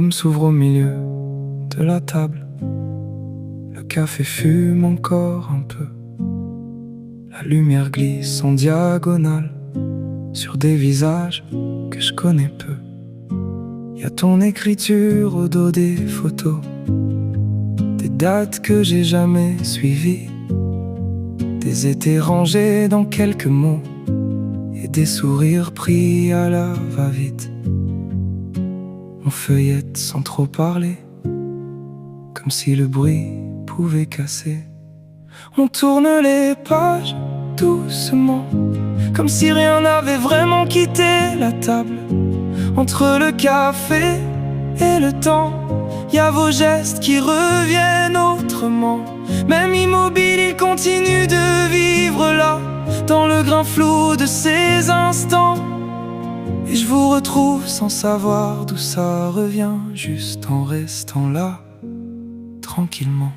L'album s'ouvre au milieu de la table. Le café fume encore un peu. La lumière glisse en diagonale sur des visages que je connais peu. Y a ton écriture au dos des photos, des dates que j'ai jamais suivies, des étés rangés dans quelques mots et des sourires pris à la va-vite. On feuillette sans trop parler, comme si le bruit pouvait casser. On tourne les pages doucement, comme si rien n'avait vraiment quitté la table. Entre le café et le temps, y a vos gestes qui reviennent autrement. Même immobile, il continue de vivre là, dans le grain flou de ces instants. Et je vous retrouve sans savoir d'où ça revient, juste en restant là, tranquillement.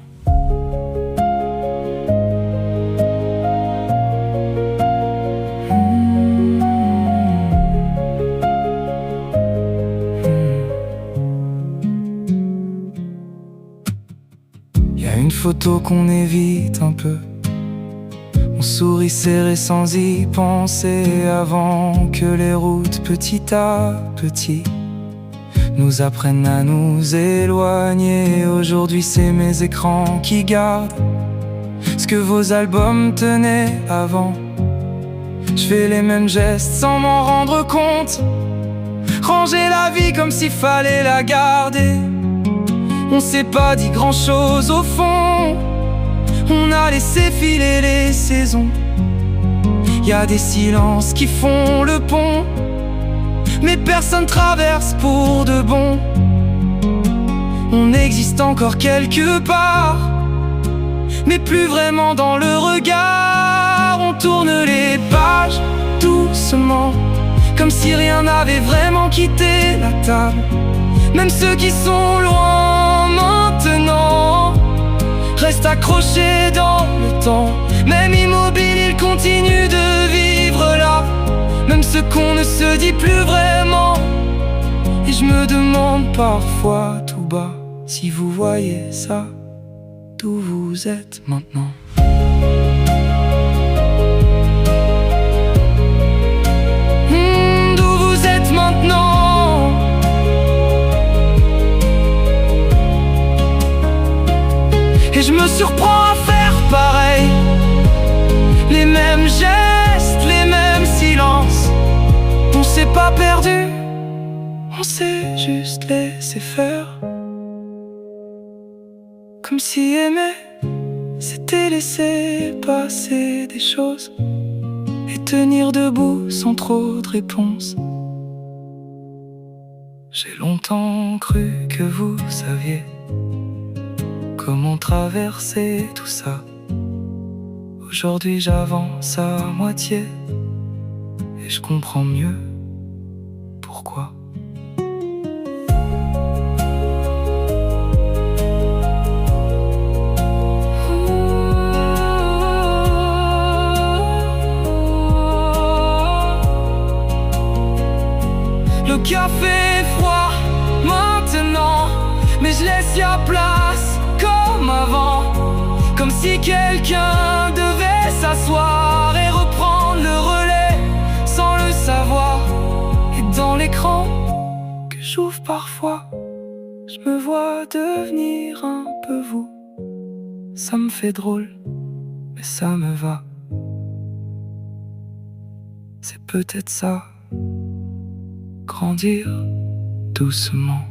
Y a une photo qu'on évite un peu. On sourit serré sans y penser, avant que les routes petit à petit nous apprennent à nous éloigner. Aujourd'hui c'est mes écrans qui gardent ce que vos albums tenaient avant. Je fais les mêmes gestes sans m'en rendre compte, ranger la vie comme s'il fallait la garder. On s'est pas dit grand chose au fond, on a laissé filer les saisons. Y a des silences qui font le pont, mais personne traverse pour de bon. On existe encore quelque part, mais plus vraiment dans le regard. On tourne les pages doucement, comme si rien n'avait vraiment quitté la table. Même ceux qui sont loin maintenant restent accrochés dans le temps. Même immobile, ils continuent de vivre là, même ce qu'on ne se dit plus vraiment. Et je me demande parfois tout bas, si vous voyez ça, d'où vous êtes maintenant. D'où vous êtes maintenant. Et je me surprends à faire pareil, les mêmes gestes, les mêmes silences. On s'est pas perdu, on s'est juste laissé faire, comme si aimer, c'était laisser passer des choses et tenir debout sans trop de réponses. J'ai longtemps cru que vous saviez comment traverser tout ça. Aujourd'hui j'avance à moitié et je comprends mieux pourquoi. Le café est froid maintenant, mais je laisse la place comme avant, comme si quelqu'un devait s'asseoir et reprendre le relais sans le savoir. Et dans l'écran que j'ouvre parfois, je me vois devenir un peu vous. Ça me fait drôle, mais ça me va. C'est peut-être ça, grandir doucement.